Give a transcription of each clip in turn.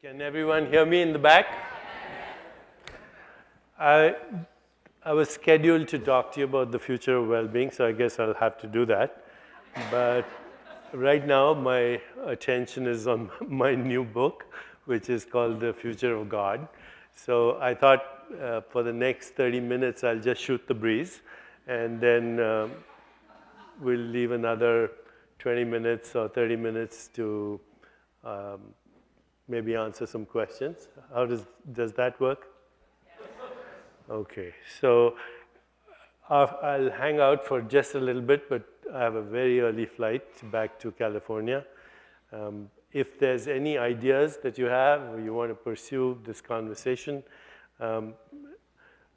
Can everyone hear me in the back? I, I was scheduled to talk to you about the future of well-being, so I guess I'll have to do that. But right now, my attention is on my new book, which is called The Future of God. So I thought for the next 30 minutes, I'll just shoot the breeze, and then we'll leave another 20 minutes or 30 minutes to maybe answer some questions. How does that work? Okay, so I'll hang out for just a little bit, but I have a very early flight back to California. If there's any ideas that you have or you want to pursue this conversation,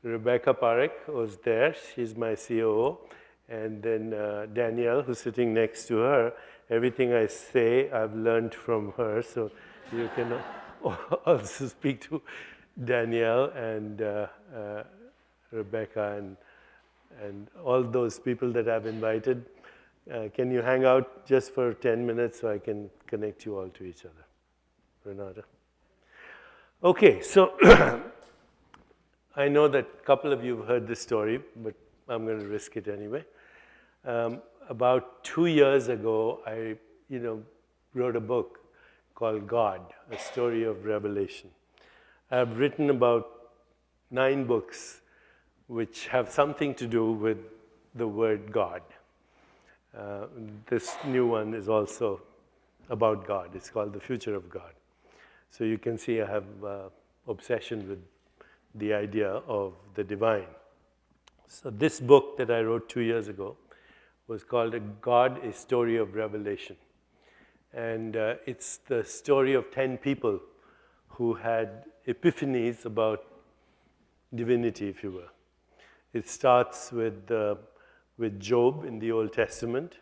Rebecca Parekh was there. She's my COO. And then Danielle, who's sitting next to her, everything I say, I've learned from her. So you can also speak to Danielle and Rebecca and all those people that I've invited. Can you hang out just for 10 minutes so I can connect you all to each other? Renata? Okay, so I know that a couple of you have heard this story, but I'm going to risk it anyway. About 2 years ago, I wrote a book called God, A Story of Revelation. I've written about 9 books which have something to do with the word God. This new one is also about God. It's called The Future of God. So you can see I have obsession with the idea of the divine. So this book that I wrote 2 years ago was called God, A Story of Revelation. And it's the story of 10 people who had epiphanies about divinity, if you will. It starts with Job in the Old Testament,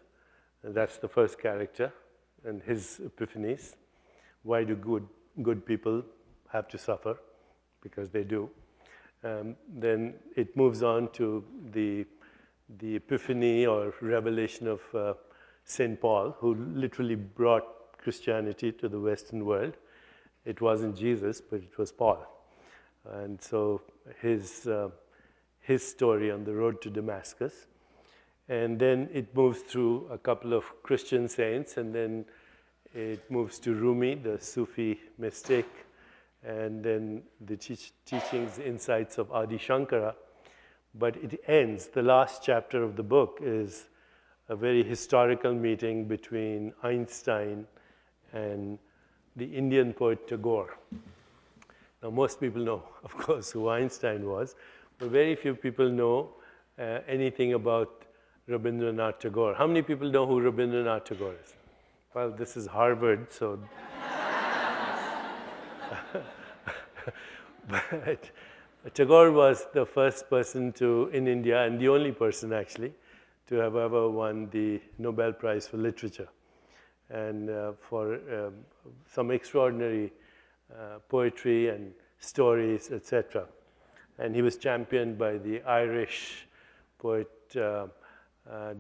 and that's the first character, and his epiphanies. Why do good people have to suffer? Because they do. Then it moves on to the epiphany or revelation of St. Paul, who literally brought Christianity to the Western world. It wasn't Jesus, but it was Paul. And so his story on the road to Damascus. And then it moves through a couple of Christian saints, and then it moves to Rumi, the Sufi mystic, and then the teachings, insights of Adi Shankara. But it ends, the last chapter of the book is a very historical meeting between Einstein and the Indian poet Tagore. Now, most people know, of course, who Einstein was, but very few people know anything about Rabindranath Tagore. How many people know who Rabindranath Tagore is? Well, this is Harvard, so... But Tagore was the first person in India, and the only person actually, to have ever won the Nobel Prize for Literature, and for some extraordinary poetry and stories, etc. And he was championed by the Irish poet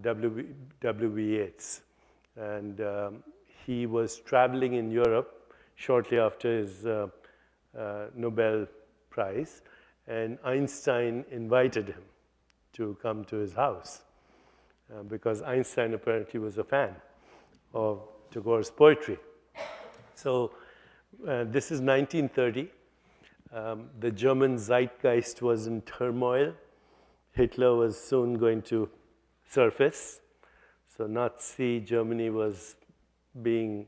W.B. Yeats. And he was traveling in Europe shortly after his Nobel Prize, and Einstein invited him to come to his house because Einstein apparently was a fan of Tagore's poetry. So this is 1930. The German zeitgeist was in turmoil. Hitler was soon going to surface. So Nazi Germany was being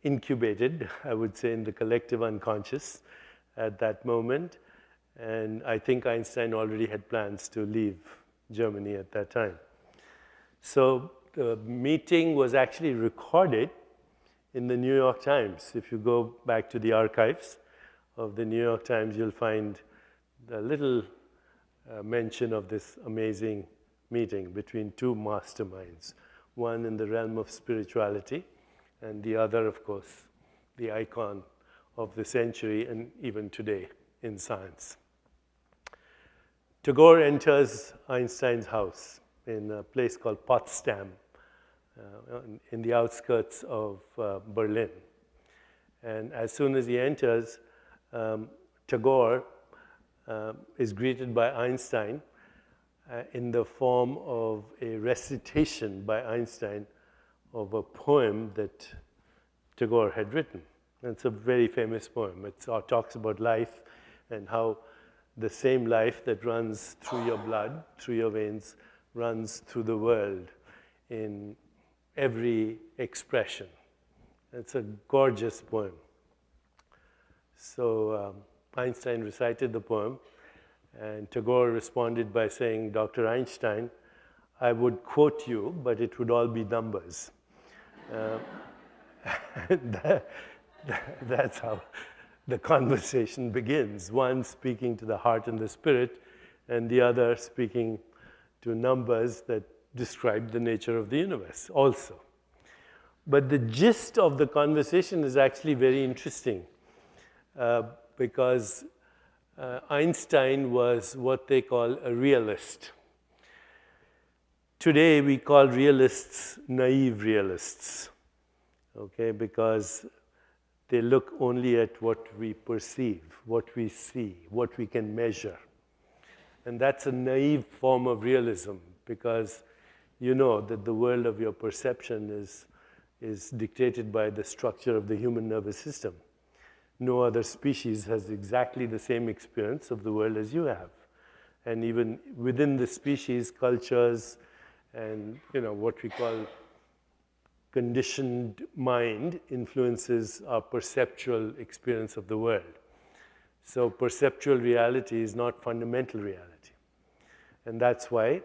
incubated, I would say, in the collective unconscious at that moment. And I think Einstein already had plans to leave Germany at that time. So the meeting was actually recorded in the New York Times. If you go back to the archives of the New York Times, you'll find a little mention of this amazing meeting between two masterminds, one in the realm of spirituality, and the other, of course, the icon of the century and even today in science. Tagore enters Einstein's house in a place called Potsdam, in the outskirts of Berlin. And as soon as he enters, Tagore is greeted by Einstein in the form of a recitation by Einstein of a poem that Tagore had written. And it's a very famous poem. It talks about life and how the same life that runs through your blood, through your veins, runs through the world in every expression. It's a gorgeous poem. So Einstein recited the poem, and Tagore responded by saying, "Dr. Einstein, I would quote you, but it would all be numbers." That's how the conversation begins. One speaking to the heart and the spirit, and the other speaking to numbers that describe the nature of the universe also. But the gist of the conversation is actually very interesting because Einstein was what they call a realist. Today we call realists naive realists, okay, because they look only at what we perceive, what we see, what we can measure. And that's a naive form of realism because you know that the world of your perception is dictated by the structure of the human nervous system. No other species has exactly the same experience of the world as you have. And even within the species, cultures and what we call conditioned mind influences our perceptual experience of the world. So perceptual reality is not fundamental reality. And that's why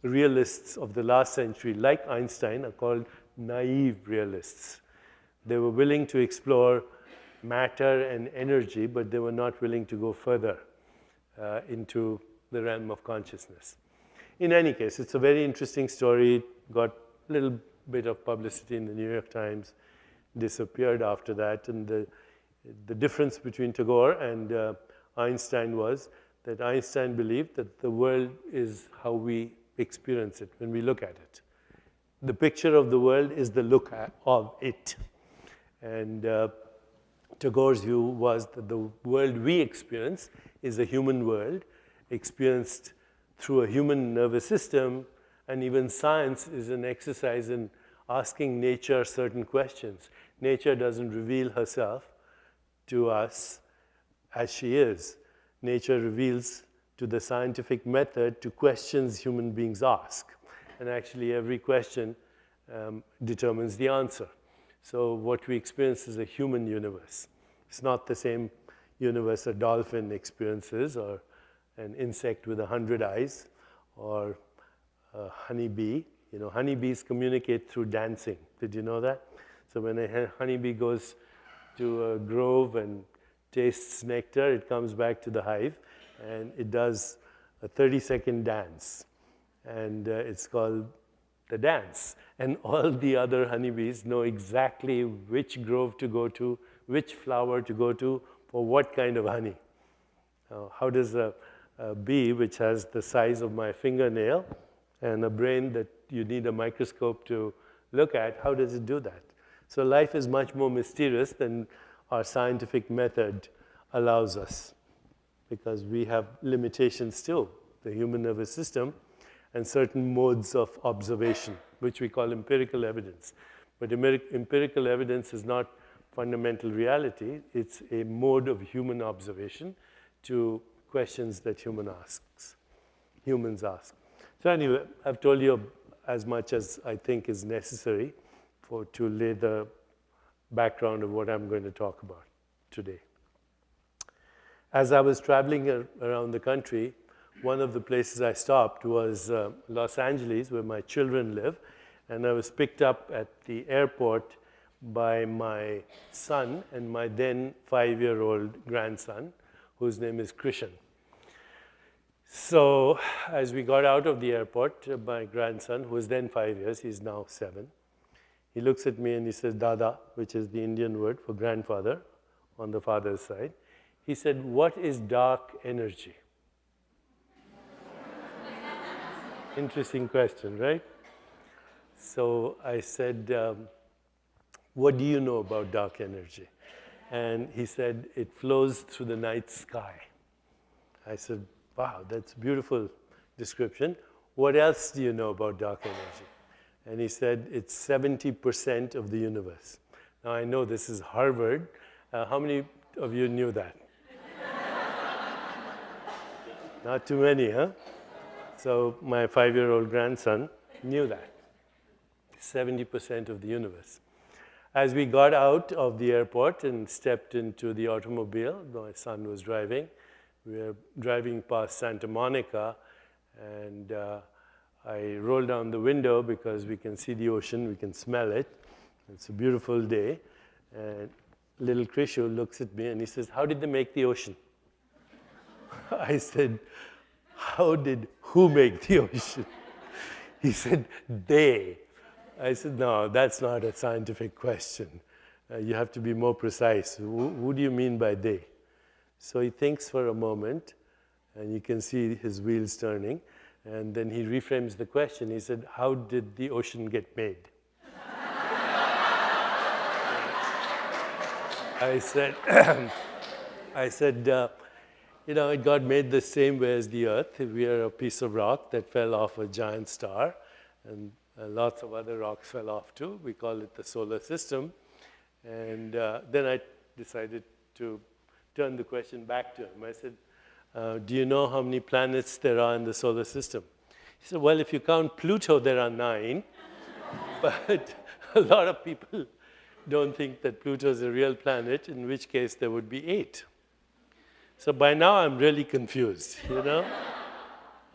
realists of the last century, like Einstein, are called naive realists. They were willing to explore matter and energy, but they were not willing to go further into the realm of consciousness. In any case, it's a very interesting story. It got a little bit of publicity in the New York Times, disappeared after that. And the difference between Tagore and Einstein was that Einstein believed that the world is how we experience it when we look at it. The picture of the world is the look of it. And Tagore's view was that the world we experience is a human world, experienced through a human nervous system, and even science is an exercise in asking nature certain questions. Nature doesn't reveal herself to us as she is. Nature reveals to the scientific method to questions human beings ask. And actually every question determines the answer. So what we experience is a human universe. It's not the same universe a dolphin experiences, or an insect with 100 eyes, or a honeybee. Honeybees communicate through dancing. Did you know that? So when a honeybee goes to a grove and tastes nectar, it comes back to the hive, and it does a 30-second dance. And it's called the dance. And all the other honeybees know exactly which grove to go to, which flower to go to, for what kind of honey. How does a bee, which has the size of my fingernail and a brain that you need a microscope to look at, how does it do that? So life is much more mysterious than our scientific method allows us, because we have limitations too, the human nervous system, and certain modes of observation, which we call empirical evidence. But empirical evidence is not fundamental reality. It's a mode of human observation to questions that humans ask. So anyway, I've told you as much as I think is necessary to lay the background of what I'm going to talk about today. As I was traveling around the country, one of the places I stopped was Los Angeles, where my children live, and I was picked up at the airport by my son and my then 5-year-old grandson, whose name is Krishan. So as we got out of the airport, my grandson, who was then 5 years, he's now 7, he looks at me and he says, "Dada," which is the Indian word for grandfather on the father's side. He said, "What is dark energy?" Interesting question, right? So I said, what do you know about dark energy? And he said, it flows through the night sky. I said, wow, that's a beautiful description. What else do you know about dark energy? And he said, it's 70% of the universe. Now, I know this is Harvard. How many of you knew that? Not too many, huh? So my 5-year-old grandson knew that. 70% of the universe. As we got out of the airport and stepped into the automobile, my son was driving. We were driving past Santa Monica, and I rolled down the window because we can see the ocean, we can smell it. It's a beautiful day. And little Krishu looks at me and he says, how did they make the ocean? I said, who make the ocean? He said, they. I said, no, that's not a scientific question. You have to be more precise. Who do you mean by they? So he thinks for a moment, and you can see his wheels turning, and then he reframes the question. He said, how did the ocean get made? I said, it got made the same way as the Earth. We are a piece of rock that fell off a giant star, and lots of other rocks fell off too. We call it the solar system. And then I decided to turn the question back to him. I said, do you know how many planets there are in the solar system? He said, well, if you count Pluto, there are 9. But a lot of people don't think that Pluto is a real planet, in which case there would be 8. So by now I'm really confused, you know?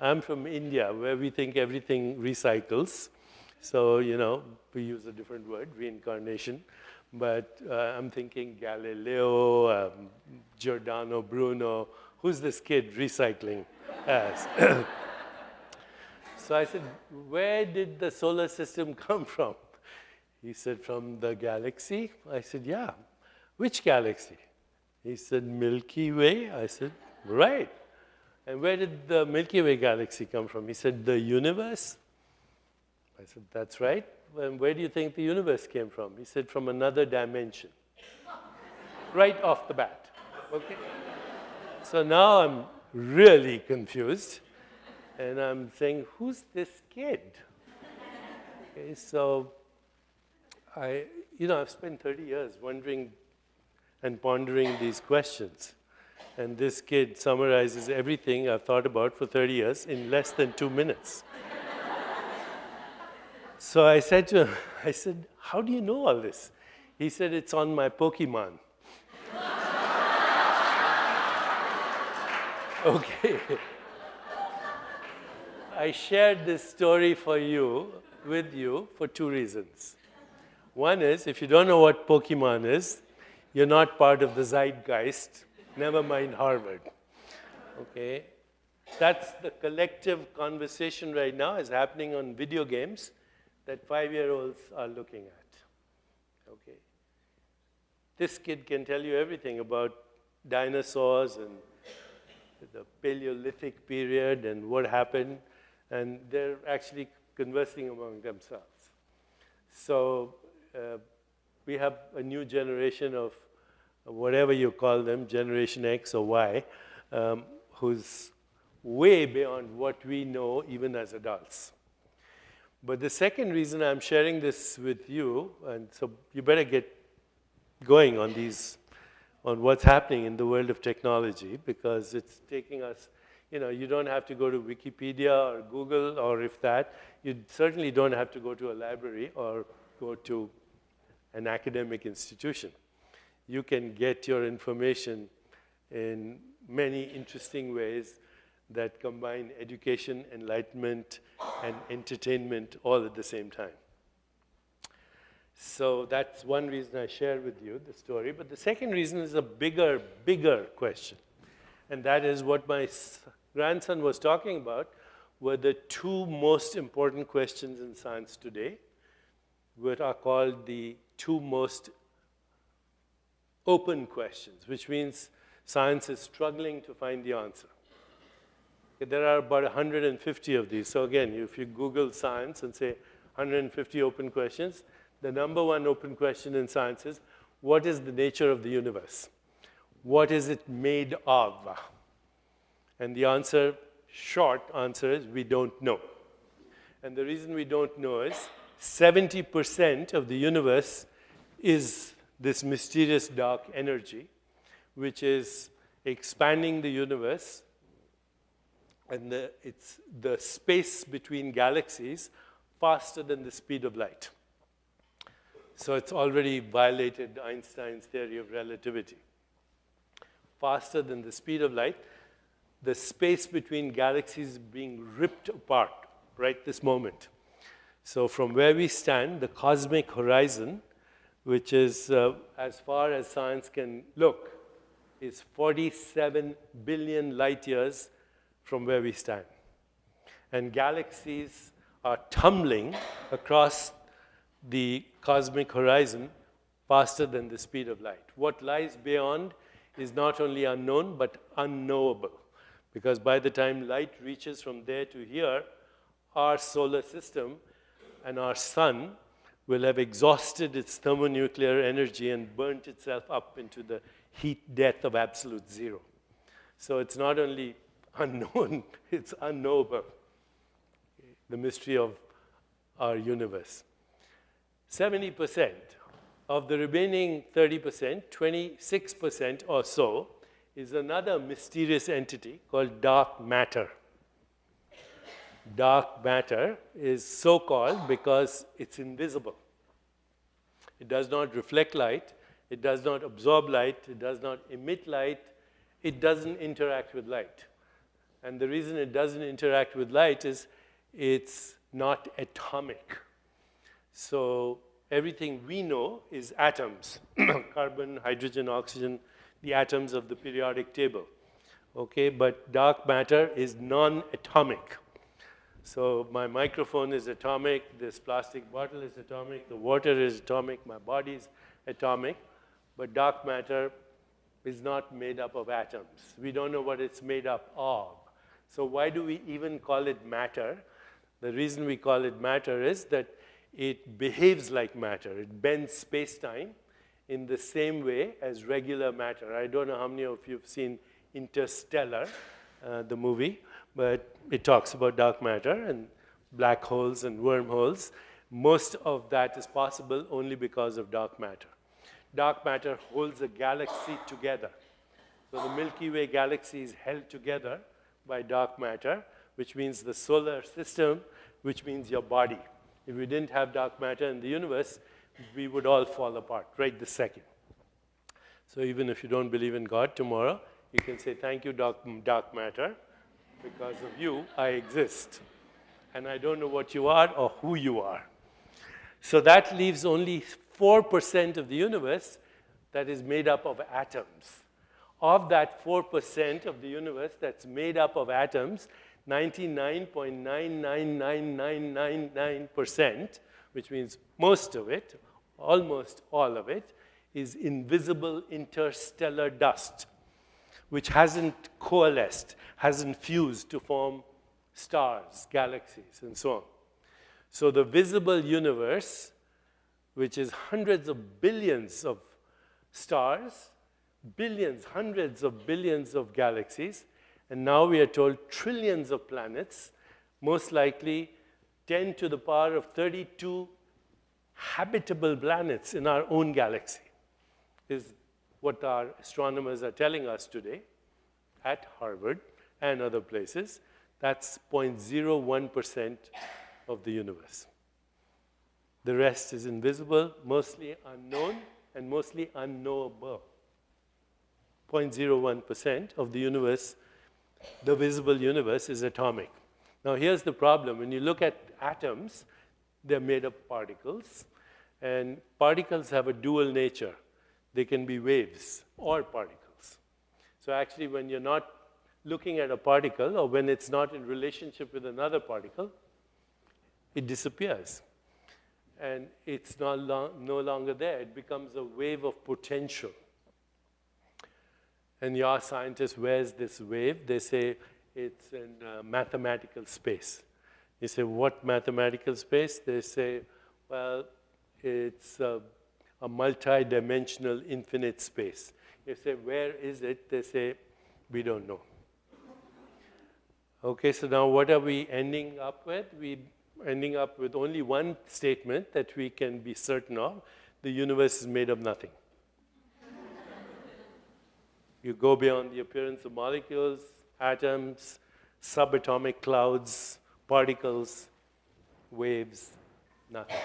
I'm from India, where we think everything recycles. So, we use a different word, reincarnation. But I'm thinking Galileo, Giordano Bruno, who's this kid recycling as? So I said, where did the solar system come from? He said, from the galaxy? I said, yeah. Which galaxy? He said, Milky Way. I said, right. And where did the Milky Way galaxy come from? He said, the universe. I said, that's right. And where do you think the universe came from? He said, from another dimension. Right off the bat. Okay? So now I'm really confused. And I'm saying, who's this kid? Okay, so I've spent 30 years wondering and pondering these questions. And this kid summarizes everything I've thought about for 30 years in less than 2 minutes. So I said to him, how do you know all this? He said, it's on my Pokemon. Okay. I shared this story with you for 2 reasons. One is, if you don't know what Pokemon is, you're not part of the zeitgeist, never mind Harvard. Okay? That's the collective conversation right now is happening on video games that 5-year-olds are looking at. Okay? This kid can tell you everything about dinosaurs and the Paleolithic period and what happened, and they're actually conversing among themselves. So we have a new generation of whatever you call them, Generation X or Y, who's way beyond what we know even as adults. But the second reason I'm sharing this with you, and so you better get going on what's happening in the world of technology, because it's taking us, you don't have to go to Wikipedia or Google or you certainly don't have to go to a library or go to an academic institution. You can get your information in many interesting ways that combine education, enlightenment, and entertainment all at the same time. So that's one reason I share with you the story. But the second reason is a bigger question. And that is what my grandson was talking about were the 2 most important questions in science today, what are called the 2 most open questions, which means science is struggling to find the answer. There are about 150 of these. So again, if you Google science and say 150 open questions, the number one open question in science is, what is the nature of the universe? What is it made of? And the answer, short answer is, we don't know. And the reason we don't know is 70% of the universe is this mysterious dark energy, which is expanding the universe, and it's the space between galaxies faster than the speed of light. So it's already violated Einstein's theory of relativity. Faster than the speed of light, the space between galaxies is being ripped apart right this moment. So from where we stand, the cosmic horizon, which is as far as science can look, is 47 billion light years from where we stand. And galaxies are tumbling across the cosmic horizon faster than the speed of light. What lies beyond is not only unknown, but unknowable. Because by the time light reaches from there to here, our solar system and our sun will have exhausted its thermonuclear energy and burnt itself up into the heat death of absolute zero. So it's not only unknown, it's unknowable, the mystery of our universe. 70% of the remaining 30%, 26% or so, is another mysterious entity called dark matter. Dark matter is so called because it's invisible. It does not reflect light, it does not absorb light, it does not emit light, it doesn't interact with light. And the reason it doesn't interact with light is it's not atomic. So everything we know is atoms, carbon, hydrogen, oxygen, the atoms of the periodic table. Okay, but dark matter is non-atomic. So my microphone is atomic, this plastic bottle is atomic, the water is atomic, my body is atomic, but dark matter is not made up of atoms. We don't know what it's made up of. So why do we even call it matter? The reason we call it matter is that it behaves like matter. It bends space-time in the same way as regular matter. I don't know how many of you have seen Interstellar, the movie, but it talks about dark matter and black holes and wormholes. Most of that is possible only because of dark matter. Dark matter holds a galaxy together. So the Milky Way galaxy is held together by dark matter, which means the solar system, which means your body. If we didn't have dark matter in the universe, we would all fall apart right this second. So even if you don't believe in God tomorrow, you can say, thank you, dark matter. Because of you, I exist. And I don't know what you are or who you are. So that leaves only 4% of the universe that is made up of atoms. Of that 4% of the universe that's made up of atoms, 99.99999%, which means most of it, almost all of it, is invisible interstellar dust, which hasn't coalesced, hasn't fused to form stars, galaxies, and so on. So the visible universe, which is hundreds of billions of stars, billions, hundreds of billions of galaxies, and now we are told trillions of planets, most likely 10 to the power of 32 habitable planets in our own galaxy, is what our astronomers are telling us today at Harvard and other places. That's 0.01% of the universe. The rest is invisible, mostly unknown, and mostly unknowable. 0.01% of the universe, the visible universe, is atomic. Now here's the problem. When you look at atoms, they're made of particles, and particles have a dual nature. They can be waves or particles. So actually, when you're not looking at a particle, or when it's not in relationship with another particle, it disappears. And it's no longer there. It becomes a wave of potential. And you ask scientists, where's this wave? They say it's in mathematical space. You say, what mathematical space? They say, well, it's a multi-dimensional infinite space. You say, where is it? They say, we don't know. Okay, so now what are we ending up with? We're ending up with only one statement that we can be certain of. The universe is made of nothing. You go beyond the appearance of molecules, atoms, subatomic clouds, particles, waves, nothing.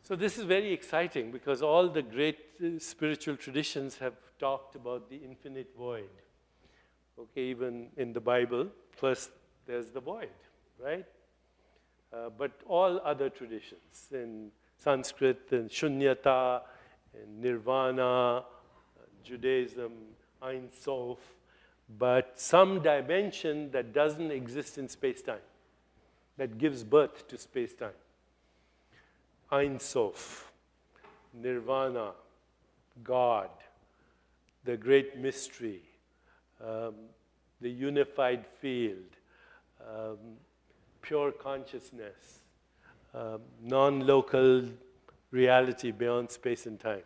So this is very exciting because all the great spiritual traditions have talked about the infinite void. Okay, even in the Bible, first there's the void, right? But all other traditions, in Sanskrit, in Shunyata, in Nirvana, Judaism, Ein Sof, but some dimension that doesn't exist in space-time, that gives birth to space-time. Ein Sof, Nirvana, God, the great mystery, the unified field, pure consciousness, non-local reality beyond space and time,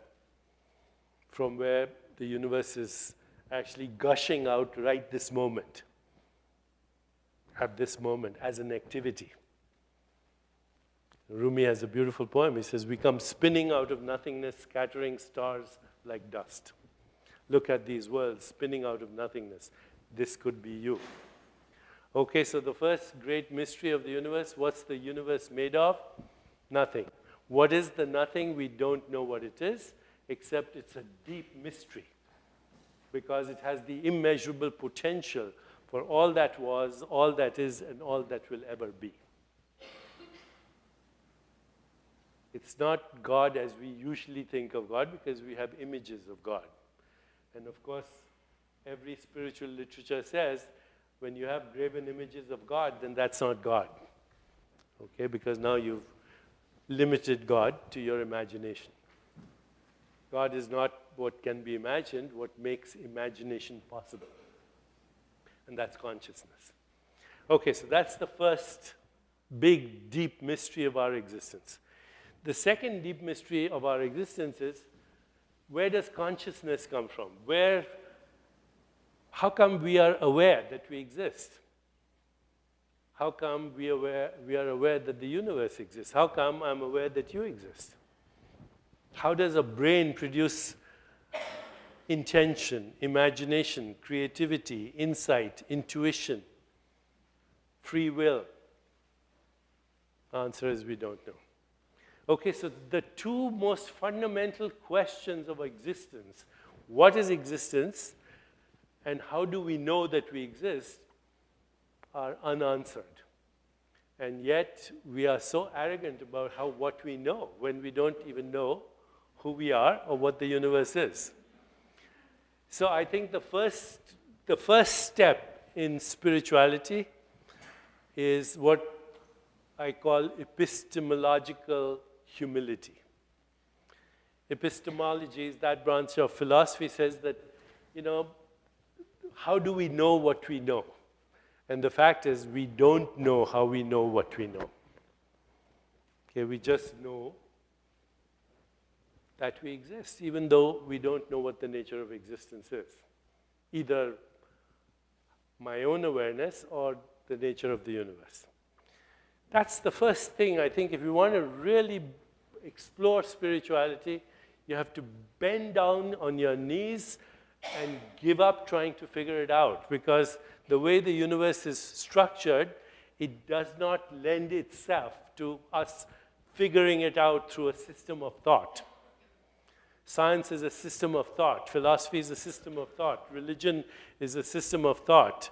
from where the universe is actually gushing out right this moment, at this moment, as an activity. Rumi has a beautiful poem. He says, we come spinning out of nothingness, scattering stars like dust. Look at these worlds spinning out of nothingness. This could be you. Okay, so the first great mystery of the universe, what's the universe made of? Nothing. What is the nothing? We don't know what it is, except it's a deep mystery, because it has the immeasurable potential for all that was, all that is, and all that will ever be. It's not God as we usually think of God, because we have images of God. And of course, every spiritual literature says, when you have graven images of God, then that's not God. Okay, because now you've limited God to your imagination. God is not what can be imagined, what makes imagination possible. And that's consciousness. Okay, so that's the first big, deep mystery of our existence. The second deep mystery of our existence is, where does consciousness come from? How come we are aware that we exist? How come we are aware that the universe exists? How come I'm aware that you exist? How does a brain produce intention, imagination, creativity, insight, intuition, free will? Answer is we don't know. Okay, so the two most fundamental questions of existence, what is existence and how do we know that we exist, are unanswered. And yet we are so arrogant about what we know when we don't even know who we are or what the universe is. So I think the first step in spirituality is what I call epistemological humility. Epistemology is that branch of philosophy says that, how do we know what we know? And the fact is, we don't know how we know what we know. Okay, we just know that we exist, even though we don't know what the nature of existence is. Either my own awareness or the nature of the universe. That's the first thing, I think, if you want to really explore spirituality, you have to bend down on your knees and give up trying to figure it out, because the way the universe is structured, it does not lend itself to us figuring it out through a system of thought. Science is a system of thought. Philosophy is a system of thought. Religion is a system of thought.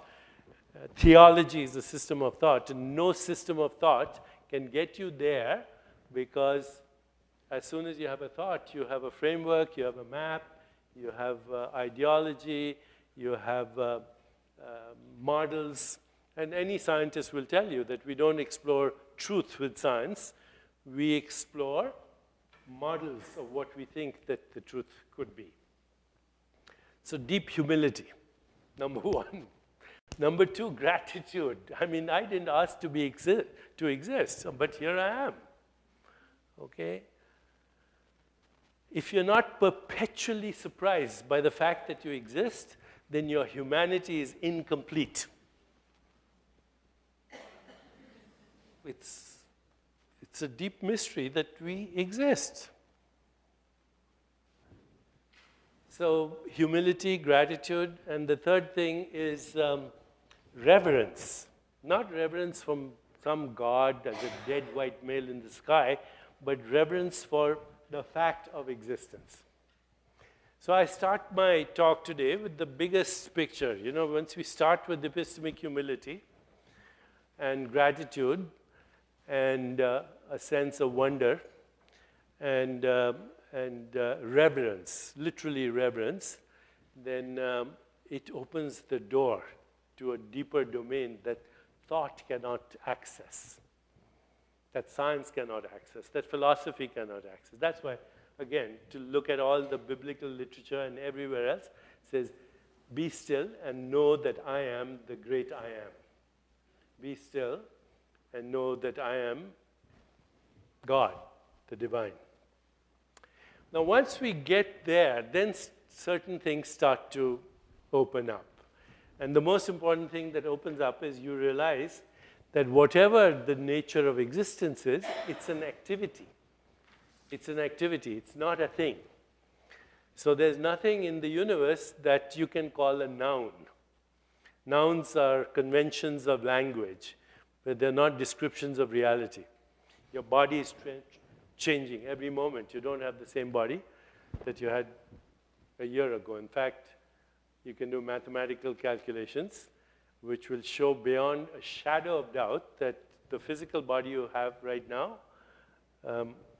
Theology is a system of thought. And no system of thought can get you there, because as soon as you have a thought, you have a framework, you have a map, you have ideology, you have models. And any scientist will tell you that we don't explore truth with science. We explore models of what we think that the truth could be. So deep humility, number one. Number two, gratitude. I mean, I didn't ask to exist, but here I am. okay? If you're not perpetually surprised by the fact that you exist, then your humanity is incomplete. It's a deep mystery that we exist. So humility, gratitude, and the third thing is reverence. Not reverence from some god as a dead white male in the sky, but reverence for the fact of existence. So I start my talk today with the biggest picture. You know, once we start with epistemic humility and gratitude and a sense of wonder and reverence, literally reverence, then it opens the door to a deeper domain that thought cannot access, that science cannot access, that philosophy cannot access. That's why, again, to look at all the biblical literature and everywhere else, says, be still and know that I am the great I am. Be still and know that I am God, the divine. Now, once we get there, then certain things start to open up. And the most important thing that opens up is you realize that whatever the nature of existence is, it's an activity. It's an activity. It's not a thing. So there's nothing in the universe that you can call a noun. Nouns are conventions of language, but they're not descriptions of reality. Your body is changing every moment. You don't have the same body that you had a year ago. In fact, you can do mathematical calculations which will show beyond a shadow of doubt that the physical body you have right now,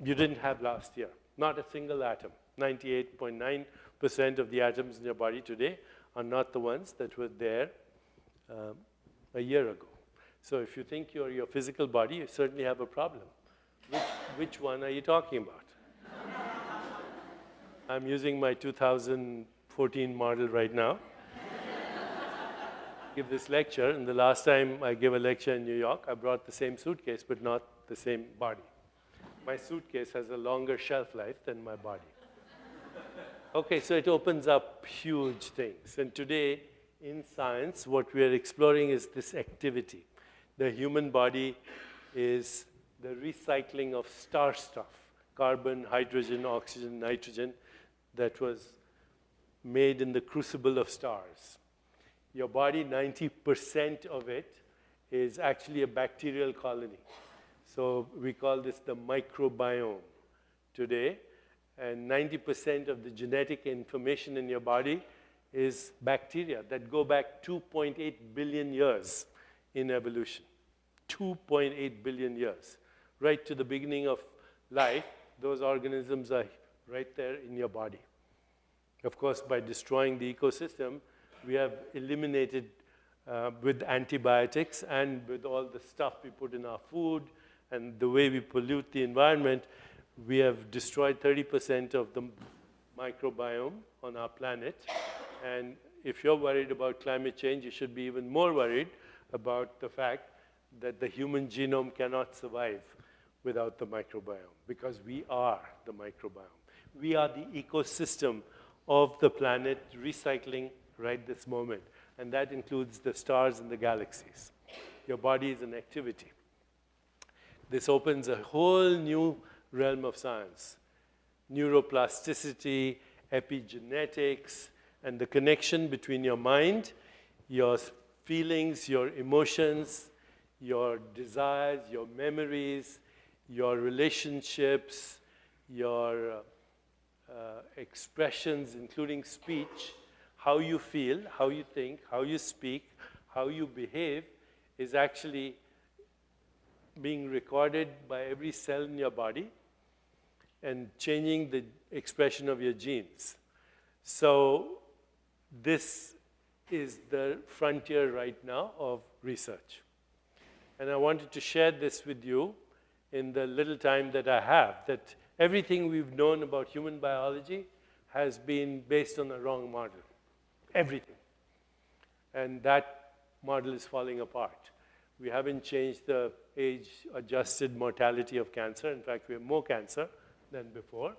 you didn't have last year. Not a single atom. 98.9% of the atoms in your body today are not the ones that were there a year ago. So if you think you're your physical body, you certainly have a problem. Which one are you talking about? I'm using my 2014 model right now. Give this lecture, and the last time I gave a lecture in New York, I brought the same suitcase, but not the same body. My suitcase has a longer shelf life than my body. Okay, so it opens up huge things. And today, in science, what we are exploring is this activity. The human body is the recycling of star stuff, carbon, hydrogen, oxygen, nitrogen, that was made in the crucible of stars. Your body, 90% of it is actually a bacterial colony. So we call this the microbiome today. And 90% of the genetic information in your body is bacteria that go back 2.8 billion years in evolution. 2.8 billion years. Right to the beginning of life, those organisms are right there in your body. Of course, by destroying the ecosystem, we have eliminated with antibiotics and with all the stuff we put in our food and the way we pollute the environment, we have destroyed 30% of the microbiome on our planet. And if you're worried about climate change, you should be even more worried about the fact that the human genome cannot survive without the microbiome, because we are the microbiome. We are the ecosystem of the planet recycling right this moment. And that includes the stars and the galaxies. Your body is an activity. This opens a whole new realm of science. Neuroplasticity, epigenetics, and the connection between your mind, your feelings, your emotions, your desires, your memories, your relationships, your expressions, including speech, how you feel, how you think, how you speak, how you behave, is actually being recorded by every cell in your body and changing the expression of your genes. So this is the frontier right now of research. And I wanted to share this with you in the little time that I have, that everything we've known about human biology has been based on a wrong model. Everything. And that model is falling apart. We haven't changed the age-adjusted mortality of cancer. In fact, we have more cancer than before.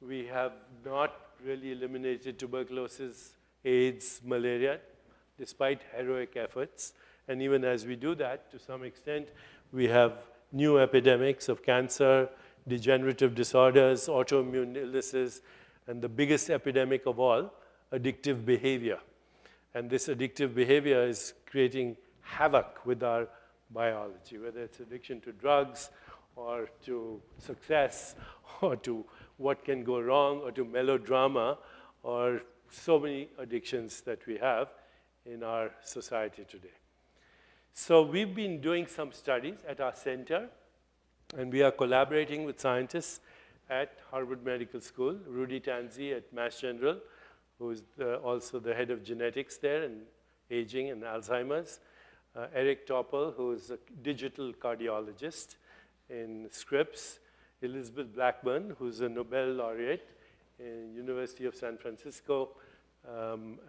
We have not really eliminated tuberculosis, AIDS, malaria, despite heroic efforts. And even as we do that, to some extent, we have new epidemics of cancer, degenerative disorders, autoimmune illnesses, and the biggest epidemic of all, addictive behavior. And this addictive behavior is creating havoc with our biology, whether it's addiction to drugs or to success or to what can go wrong or to melodrama or so many addictions that we have in our society today. So we've been doing some studies at our center, and we are collaborating with scientists at Harvard Medical School, Rudy Tanzi at Mass General, who is also the head of genetics there and aging and Alzheimer's, Eric Topol, who is a digital cardiologist in Scripps, Elizabeth Blackburn, who's a Nobel laureate in University of San Francisco,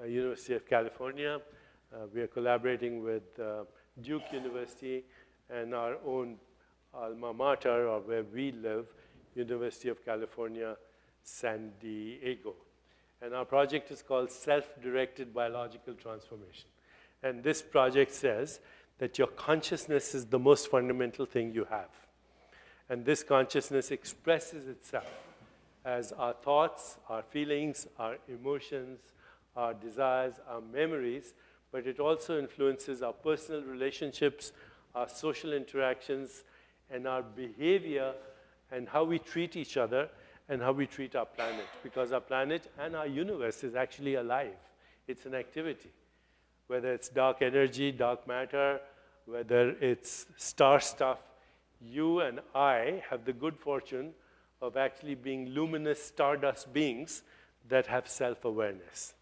University of California. We are collaborating with Duke University and our own alma mater, or where we live, University of California, San Diego. And our project is called Self-Directed Biological Transformation. And this project says that your consciousness is the most fundamental thing you have. And this consciousness expresses itself as our thoughts, our feelings, our emotions, our desires, our memories, but it also influences our personal relationships, our social interactions, and our behavior, and how we treat each other, and how we treat our planet. Because our planet and our universe is actually alive. It's an activity. Whether it's dark energy, dark matter, whether it's star stuff, you and I have the good fortune of actually being luminous stardust beings that have self-awareness.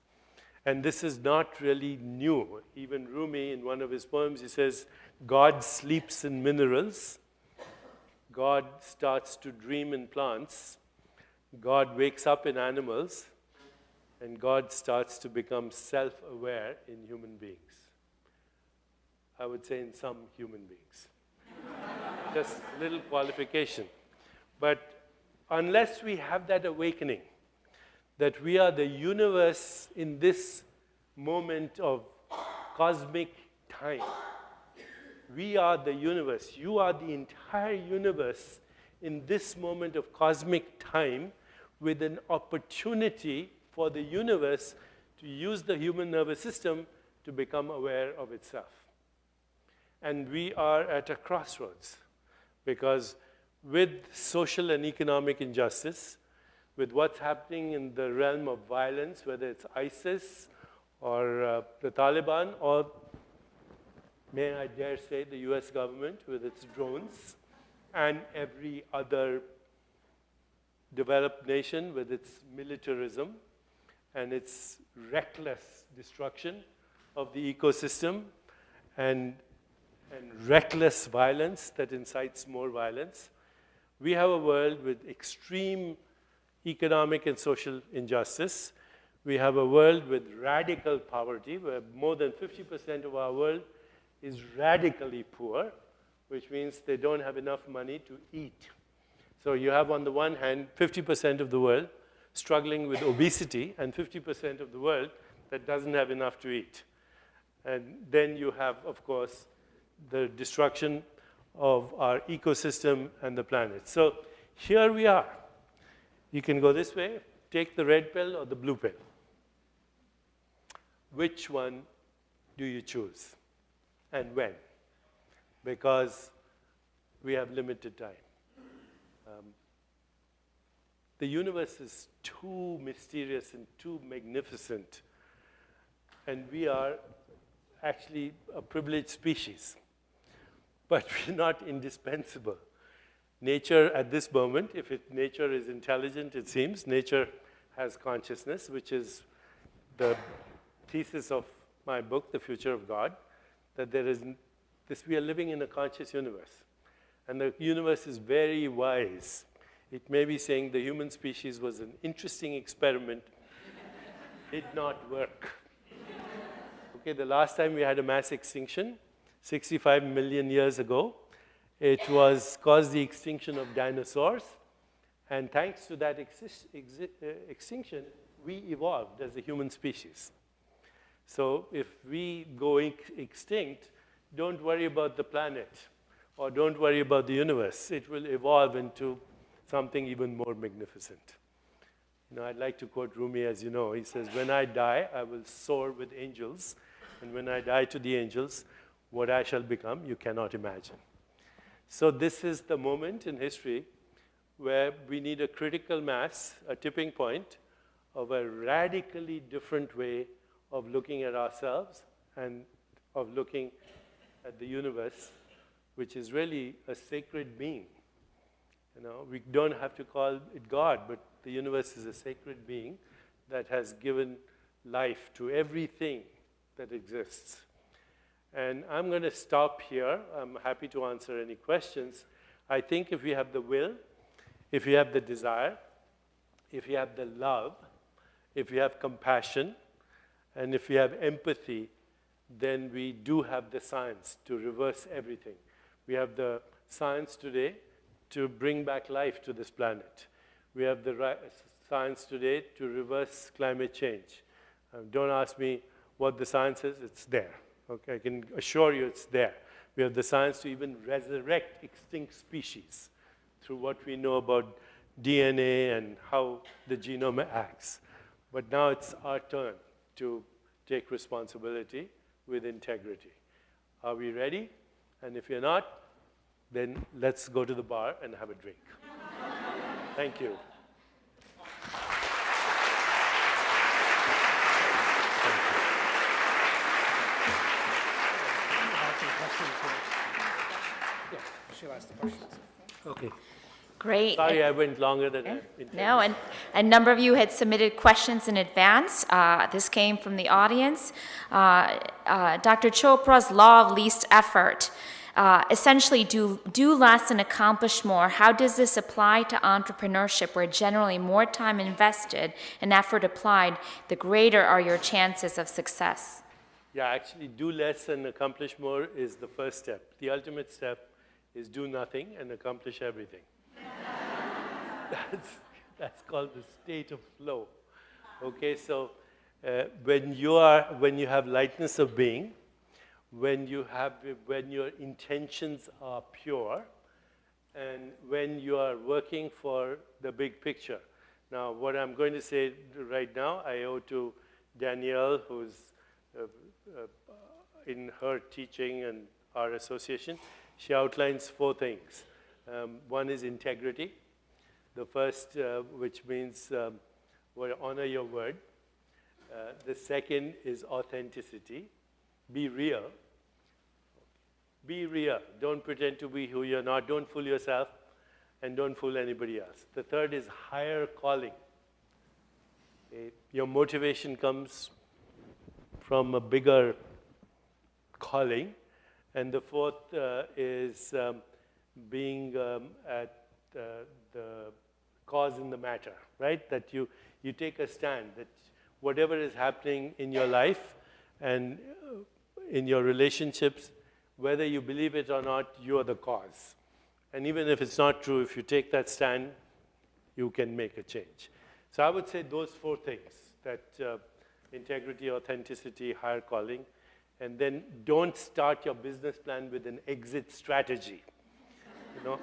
And this is not really new. Even Rumi, in one of his poems, he says, God sleeps in minerals, God starts to dream in plants, God wakes up in animals, and God starts to become self-aware in human beings. I would say in some human beings. Just a little qualification. But unless we have that awakening, that we are the universe in this moment of cosmic time. We are the universe. You are the entire universe in this moment of cosmic time, with an opportunity for the universe to use the human nervous system to become aware of itself. And we are at a crossroads, because with social and economic injustice, with what's happening in the realm of violence, whether it's ISIS or the Taliban, or may I dare say the US government with its drones, and every other developed nation with its militarism and its reckless destruction of the ecosystem and reckless violence that incites more violence. We have a world with extreme economic and social injustice. We have a world with radical poverty, where more than 50% of our world is radically poor, which means they don't have enough money to eat. So you have, on the one hand, 50% of the world struggling with obesity, and 50% of the world that doesn't have enough to eat. And then you have, of course, the destruction of our ecosystem and the planet. So here we are. You can go this way, take the red pill or the blue pill. Which one do you choose, and when? Because we have limited time. The universe is too mysterious and too magnificent, and we are actually a privileged species, but we're not indispensable. Nature at this moment, if nature is intelligent, it seems, nature has consciousness, which is the thesis of my book, The Future of God, that we are living in a conscious universe. And the universe is very wise. It may be saying the human species was an interesting experiment, did not work. Okay, the last time we had a mass extinction, 65 million years ago, It was caused the extinction of dinosaurs, and thanks to that extinction, we evolved as a human species. So if we go extinct, don't worry about the planet, or don't worry about the universe. It will evolve into something even more magnificent. You know, I'd like to quote Rumi, as you know. He says, when I die, I will soar with angels, and when I die to the angels, what I shall become, you cannot imagine. So this is the moment in history where we need a critical mass, a tipping point, of a radically different way of looking at ourselves and of looking at the universe, which is really a sacred being. You know, we don't have to call it God, but the universe is a sacred being that has given life to everything that exists. And I'm going to stop here. I'm happy to answer any questions. I think if we have the will, if we have the desire, if we have the love, if we have compassion, and if we have empathy, then we do have the science to reverse everything. We have the science today to bring back life to this planet. We have the science today to reverse climate change. Don't ask me what the science is, it's there. Okay, I can assure you it's there. We have the science to even resurrect extinct species through what we know about DNA and how the genome acts. But now it's our turn to take responsibility with integrity. Are we ready? And if you're not, then let's go to the bar and have a drink. Thank you. Yeah, she'll ask the questions. Okay. Great. Sorry, I went longer than I intended. No, and a number of you had submitted questions in advance. This came from the audience. Dr. Chopra's law of least effort. Essentially, do less and accomplish more. How does this apply to entrepreneurship, where generally more time invested and effort applied, the greater are your chances of success? Yeah, actually, do less and accomplish more is the first step. The ultimate step is do nothing and accomplish everything. That's called the state of flow. Okay, so when you have lightness of being, when your intentions are pure, and when you are working for the big picture. Now, what I'm going to say right now, I owe to Danielle, who's in her teaching and our association. She outlines 4 things. One is integrity. The first, which means honor your word. The second is authenticity. Be real. Be real. Don't pretend to be who you're not. Don't fool yourself, and don't fool anybody else. The third is higher calling. Okay? Your motivation comes from a bigger calling. And the fourth is being at the cause in the matter, right? That you take a stand, that whatever is happening in your life and in your relationships, whether you believe it or not, you are the cause. And even if it's not true, if you take that stand, you can make a change. So I would say those 4 things, that integrity, authenticity, higher calling, and then don't start your business plan with an exit strategy. You know,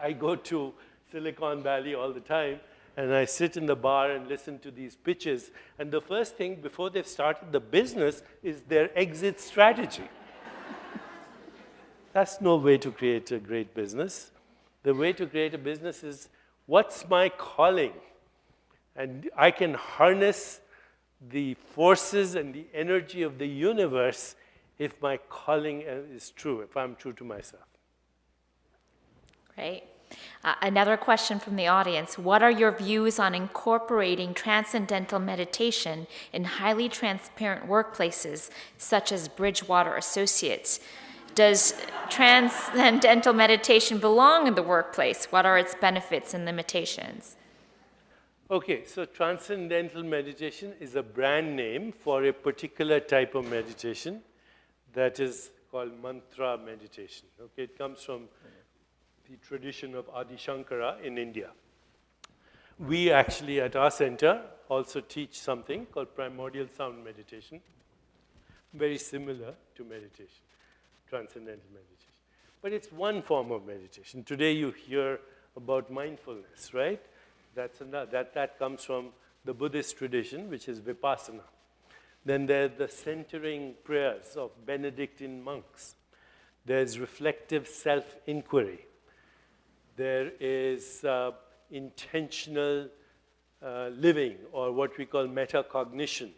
I go to Silicon Valley all the time, and I sit in the bar and listen to these pitches, and the first thing before they've started the business is their exit strategy. That's no way to create a great business. The way to create a business is, what's my calling? And I can harness the forces and the energy of the universe if my calling is true, if I'm true to myself. Great. Another question from the audience. What are your views on incorporating transcendental meditation in highly transparent workplaces, such as Bridgewater Associates? Does transcendental meditation belong in the workplace? What are its benefits and limitations? Okay, so transcendental meditation is a brand name for a particular type of meditation that is called mantra meditation. Okay, it comes from the tradition of Adi Shankara in India. We actually at our center also teach something called primordial sound meditation, very similar to meditation, transcendental meditation. But it's one form of meditation. Today you hear about mindfulness, right? That comes from the Buddhist tradition, which is vipassana. Then there's the centering prayers of Benedictine monks. There's reflective self-inquiry. There is intentional living, or what we call metacognition.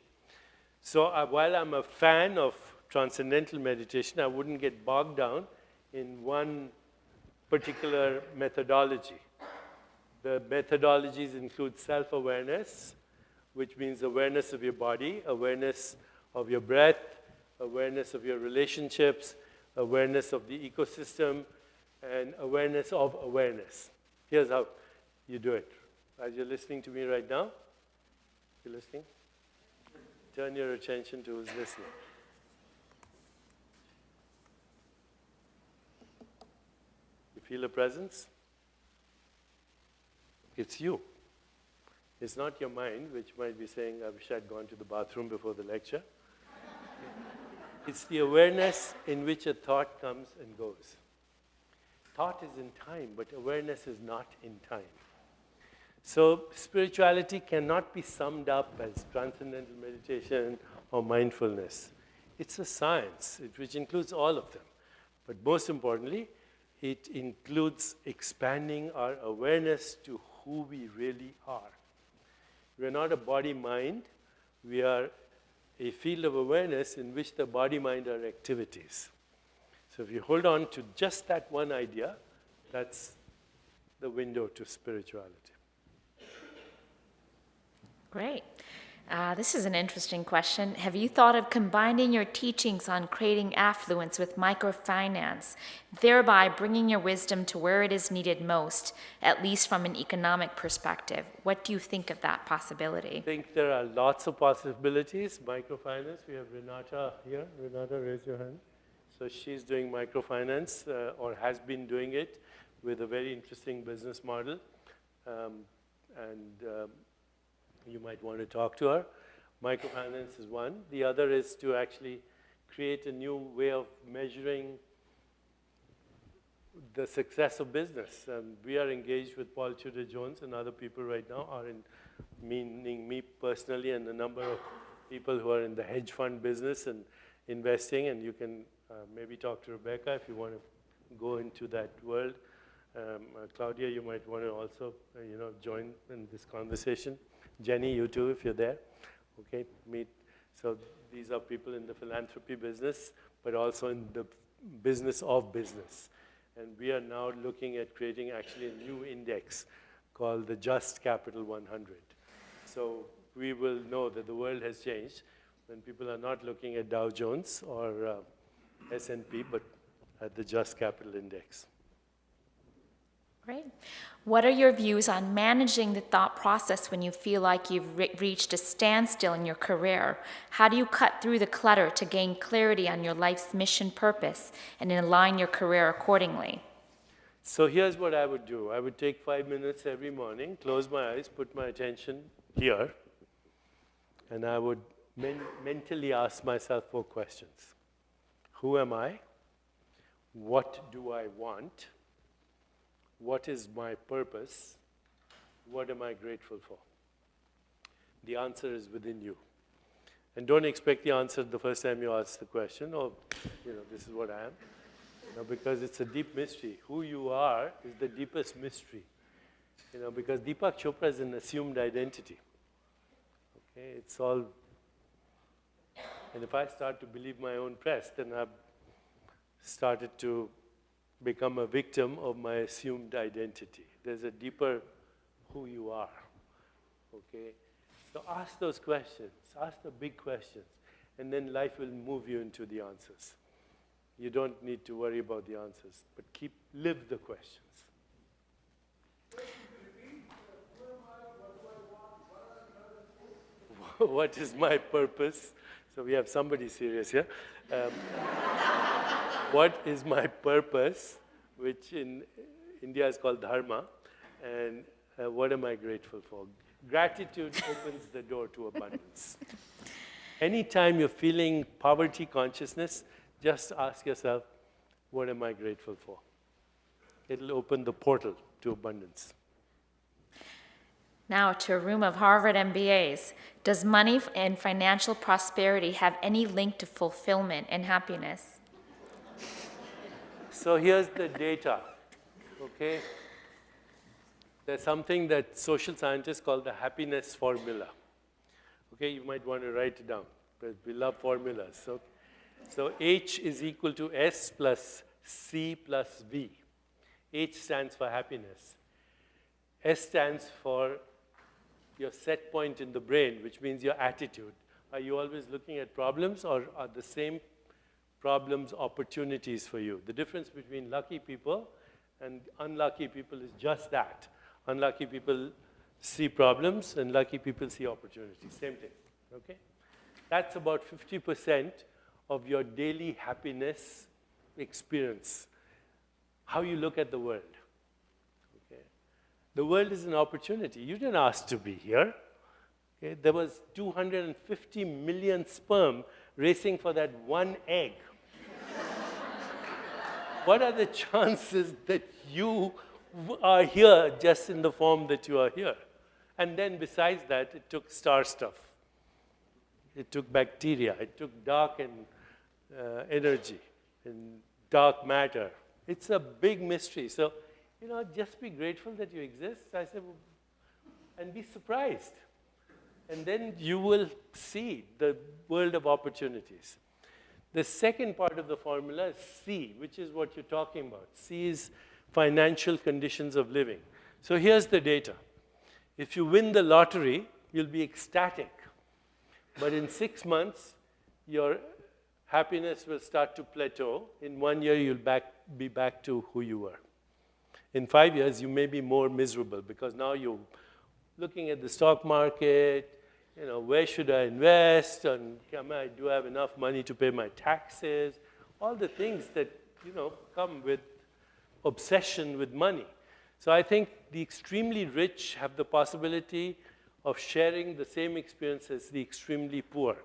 So while I'm a fan of transcendental meditation, I wouldn't get bogged down in one particular methodology. The methodologies include self-awareness, which means awareness of your body, awareness of your breath, awareness of your relationships, awareness of the ecosystem, and awareness of awareness. Here's how you do it. As you're listening to me right now, you listening? Turn your attention to who's listening. You feel a presence? It's you. It's not your mind, which might be saying, I wish I'd gone to the bathroom before the lecture. It's the awareness in which a thought comes and goes. Thought is in time, but awareness is not in time. So spirituality cannot be summed up as transcendental meditation or mindfulness. It's a science, which includes all of them. But most importantly, it includes expanding our awareness to who we really are. We are not a body-mind. We are a field of awareness in which the body-mind are activities. So if you hold on to just that one idea, that's the window to spirituality. Great. This is an interesting question. Have you thought of combining your teachings on creating affluence with microfinance, thereby bringing your wisdom to where it is needed most, at least from an economic perspective? What do you think of that possibility? I think there are lots of possibilities. Microfinance, we have Renata here. Renata, raise your hand. So she's doing microfinance, or has been doing it, with a very interesting business model. You might want to talk to her. Microfinance is one. The other is to actually create a new way of measuring the success of business. We are engaged with Paul Tudor Jones and other people right now, meaning me personally and a number of people who are in the hedge fund business and investing, and you can maybe talk to Rebecca if you want to go into that world. Claudia, you might want to also join in this conversation. Jenny, you too, if you're there. Okay, meet. So these are people in the philanthropy business, but also in the business of business. And we are now looking at creating actually a new index called the Just Capital 100. So we will know that the world has changed when people are not looking at Dow Jones or S&P, but at the Just Capital Index. Great. What are your views on managing the thought process when you feel like you've reached a standstill in your career? How do you cut through the clutter to gain clarity on your life's mission purpose and align your career accordingly? So here's what I would do. I would take 5 minutes every morning, close my eyes, put my attention here, and I would mentally ask myself 4 questions. Who am I? What do I want? What is my purpose? What am I grateful for? The answer is within you. And don't expect the answer the first time you ask the question, or, this is what I am. Because it's a deep mystery. Who you are is the deepest mystery. Because Deepak Chopra is an assumed identity. Okay, it's all. And if I start to believe my own press, then I've started to become a victim of my assumed identity. There's a deeper who you are, okay? So ask those questions, ask the big questions, and then life will move you into the answers. You don't need to worry about the answers, but live the questions. What is my purpose? So we have somebody serious here. what is my purpose, which in India is called dharma, and what am I grateful for? Gratitude opens the door to abundance. Anytime you're feeling poverty consciousness, just ask yourself, what am I grateful for? It'll open the portal to abundance. Now to a room of Harvard MBAs. Does money and financial prosperity have any link to fulfillment and happiness? So here's the data, okay? There's something that social scientists call the happiness formula. Okay, you might want to write it down, but we love formulas. So H is equal to S plus C plus V. H stands for happiness. S stands for your set point in the brain, which means your attitude. Are you always looking at problems, or are the same problems opportunities for you? The difference between lucky people and unlucky people is just that. Unlucky people see problems, and lucky people see opportunities. Same thing, okay? That's about 50% of your daily happiness experience, how you look at the world. Okay? The world is an opportunity. You didn't ask to be here. Okay? There was 250 million sperm racing for that one egg. What are the chances that you are here just in the form that you are here? And then besides that, it took star stuff. It took bacteria. It took dark and energy and dark matter. It's a big mystery. So, just be grateful that you exist. I said, and be surprised. And then you will see the world of opportunities. The second part of the formula is C, which is what you're talking about. C is financial conditions of living. So here's the data. If you win the lottery, you'll be ecstatic. But in 6 months, your happiness will start to plateau. In 1 year, you'll be back to who you were. In 5 years, you may be more miserable because now you're looking at the stock market, where should I invest, and do I have enough money to pay my taxes, all the things that, come with obsession with money. So I think the extremely rich have the possibility of sharing the same experience as the extremely poor.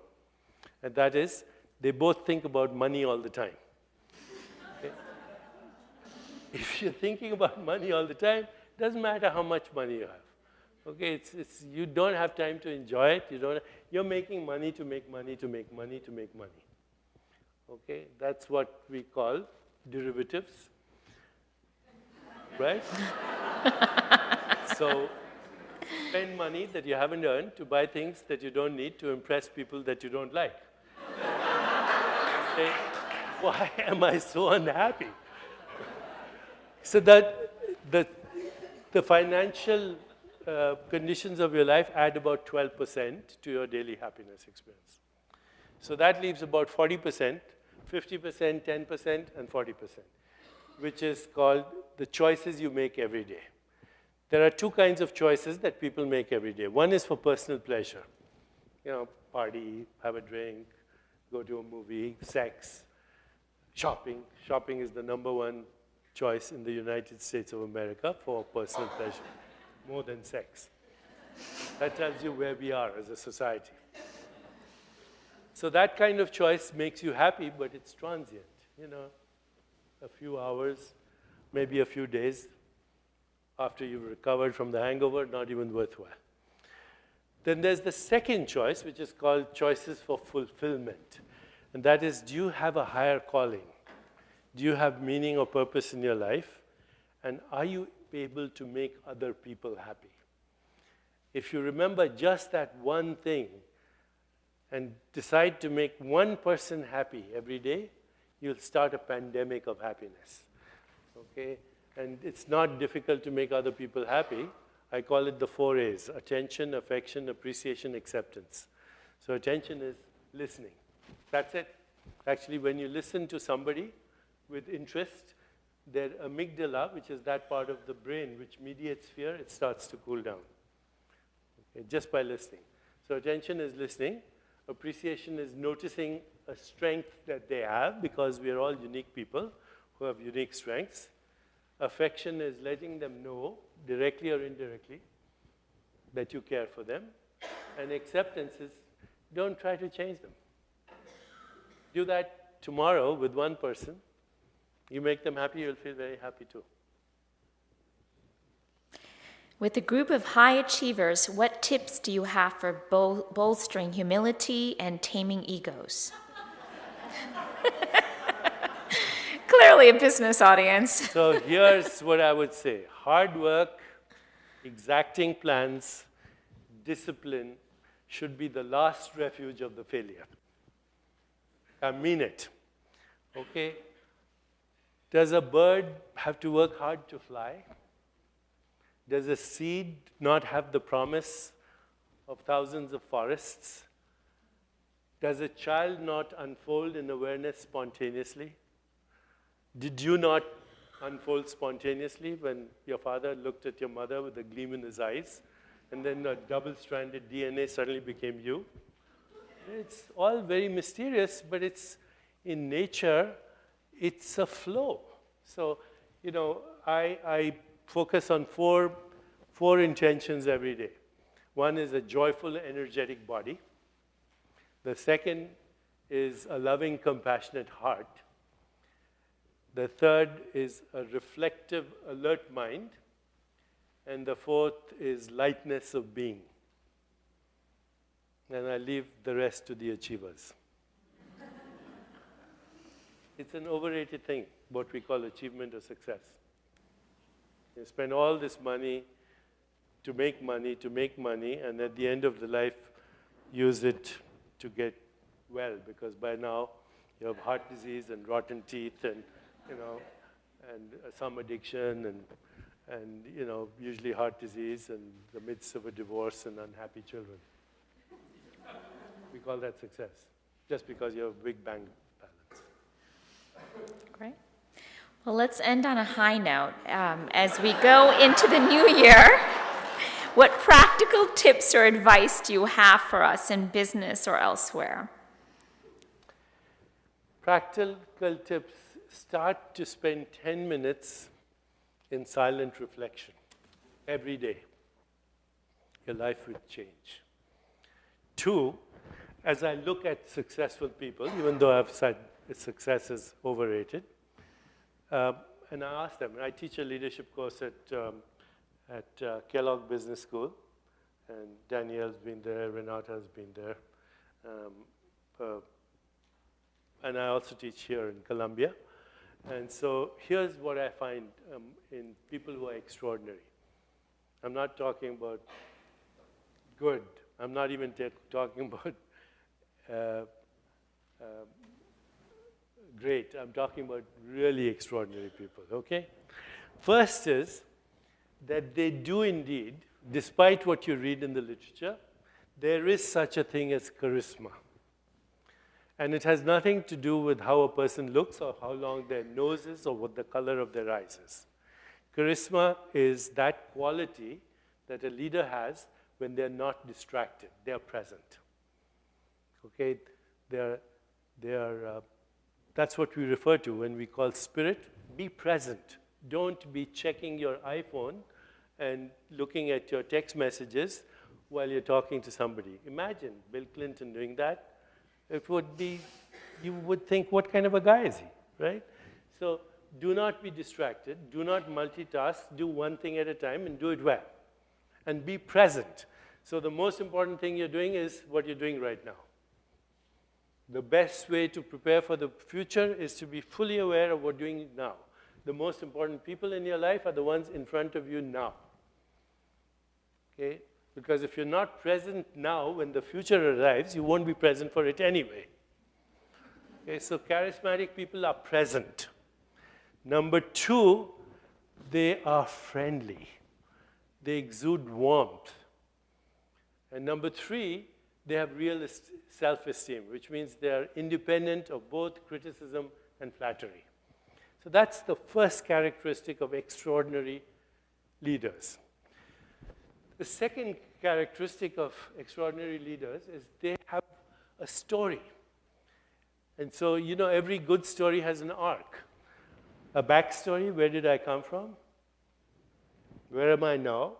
And that is, they both think about money all the time. Okay? If you're thinking about money all the time, it doesn't matter how much money you have. Okay, you don't have time to enjoy it. You're making money to make money to make money to make money. Okay, that's what we call derivatives, right? So spend money that you haven't earned to buy things that you don't need to impress people that you don't like. Say, why am I so unhappy? So that the financial conditions of your life add about 12% to your daily happiness experience. So that leaves about 40%, 50%, 10%, and 40%, which is called the choices you make every day. There are two kinds of choices that people make every day. One is for personal pleasure. Party, have a drink, go to a movie, sex, shopping. Shopping is the #1 choice in the United States of America for personal pleasure, more than sex. That tells you where we are as a society. So that kind of choice makes you happy, but it's transient. A few hours, maybe a few days after you've recovered from the hangover, not even worthwhile. Then there's the second choice, which is called choices for fulfillment. And that is, do you have a higher calling? Do you have meaning or purpose in your life? And are you able to make other people happy? If you remember just that one thing and decide to make one person happy every day, you'll start a pandemic of happiness. Okay? And it's not difficult to make other people happy. I call it the 4 A's: attention, affection, appreciation, acceptance. So attention is listening. That's it. Actually, when you listen to somebody with interest, their amygdala, which is that part of the brain which mediates fear, it starts to cool down. Okay, just by listening. So attention is listening. Appreciation is noticing a strength that they have, because we are all unique people who have unique strengths. Affection is letting them know, directly or indirectly, that you care for them. And acceptance is, don't try to change them. Do that tomorrow with one person. You make them happy, you'll feel very happy too. With a group of high achievers, what tips do you have for bolstering humility and taming egos? Clearly a business audience. So here's what I would say. Hard work, exacting plans, discipline should be the last refuge of the failure. I mean it. Okay? Does a bird have to work hard to fly? Does a seed not have the promise of thousands of forests? Does a child not unfold in awareness spontaneously? Did you not unfold spontaneously when your father looked at your mother with a gleam in his eyes, and then a double-stranded DNA suddenly became you? It's all very mysterious, but it's in nature, it's a flow. So, I focus on four intentions every day. One is a joyful, energetic body. The second is a loving, compassionate heart. The third is a reflective, alert mind. And the fourth is lightness of being. And I leave the rest to the achievers. It's an overrated thing, what we call achievement or success. You spend all this money, and at the end of the life, use it to get well, because by now you have heart disease and rotten teeth and, and some addiction and usually heart disease and the midst of a divorce and unhappy children. We call that success, just because you have a big bank balance. Great. Well, let's end on a high note. As we go into the new year, what practical tips or advice do you have for us in business or elsewhere? Practical tips: start to spend 10 minutes in silent reflection every day. Your life will change. 2, as I look at successful people, even though I've said success is overrated, and I ask them, I teach a leadership course at Kellogg Business School, and Danielle's been there, Renata's been there, and I also teach here in Columbia. And so here's what I find in people who are extraordinary. I'm not talking about good. I'm not even talking about great. I'm talking about really extraordinary people, okay? First is that they do indeed, despite what you read in the literature, there is such a thing as charisma. And it has nothing to do with how a person looks or how long their nose is or what the color of their eyes is. Charisma is that quality that a leader has when they're not distracted, they're present. Okay, that's what we refer to when we call spirit. Be present. Don't be checking your iPhone and looking at your text messages while you're talking to somebody. Imagine Bill Clinton doing that. It would be, you would think, what kind of a guy is he, right? So do not be distracted. Do not multitask. Do one thing at a time and do it well. And be present. So the most important thing you're doing is what you're doing right now. The best way to prepare for the future is to be fully aware of what you're doing now. The most important people in your life are the ones in front of you now. Okay? Because if you're not present now, when the future arrives, you won't be present for it anyway. Okay? So charismatic people are present. Number 2, they are friendly. They exude warmth. And number 3, they have real self-esteem, which means they are independent of both criticism and flattery. So that's the first characteristic of extraordinary leaders. The second characteristic of extraordinary leaders is they have a story. And so, every good story has an arc. A backstory, where did I come from? Where am I now?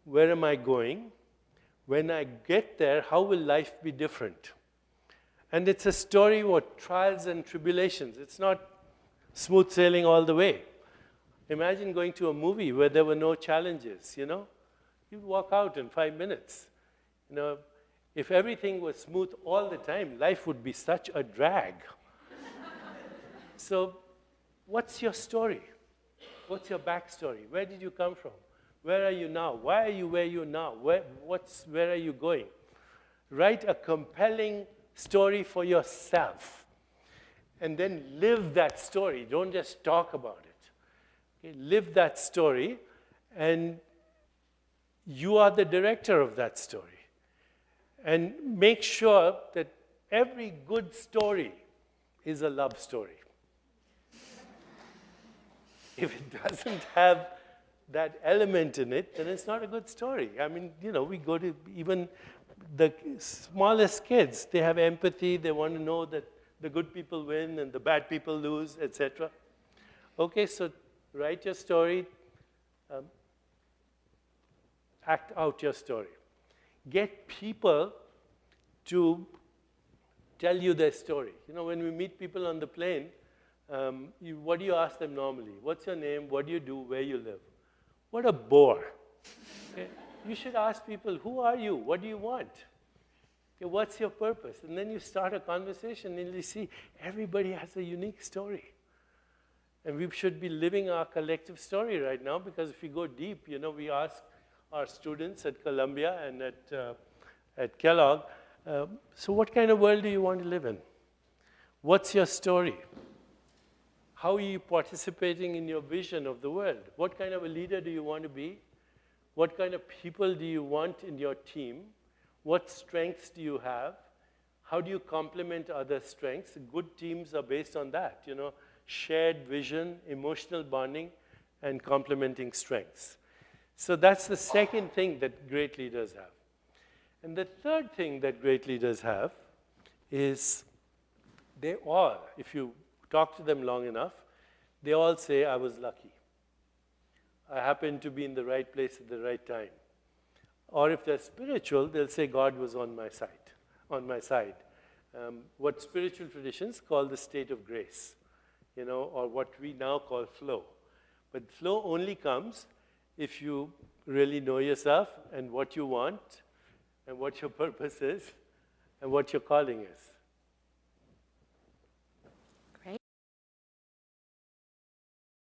Where am I going? When I get there, how will life be different? And it's a story of trials and tribulations. It's not smooth sailing all the way. Imagine going to a movie where there were no challenges, You'd walk out in 5 minutes. If everything was smooth all the time, life would be such a drag. So, what's your story? What's your backstory? Where did you come from? Where are you now? Why are you where you are now? Where are you going? Write a compelling story for yourself. And then live that story. Don't just talk about it. Okay? Live that story, and you are the director of that story. And make sure that every good story is a love story. If it doesn't have that element in it, then it's not a good story. I mean, we go to even the smallest kids, they have empathy, they want to know that the good people win and the bad people lose, etc. Okay, so write your story, act out your story. Get people to tell you their story. When we meet people on the plane, what do you ask them normally? What's your name? What do you do? Where you live? What a bore. Okay? You should ask people, who are you? What do you want? Okay, what's your purpose? And then you start a conversation and you see everybody has a unique story. And we should be living our collective story right now, because if we go deep, we ask our students at Columbia and at Kellogg, so what kind of world do you want to live in? What's your story? How are you participating in your vision of the world? What kind of a leader do you want to be? What kind of people do you want in your team? What strengths do you have? How do you complement other strengths? Good teams are based on that, shared vision, emotional bonding, and complementing strengths. So that's the second thing that great leaders have. And the third thing that great leaders have is they all, if you talk to them long enough, they all say, I was lucky. I happened to be in the right place at the right time. Or if they're spiritual, they'll say God was on my side. What spiritual traditions call the state of grace, or what we now call flow. But flow only comes if you really know yourself and what you want and what your purpose is and what your calling is.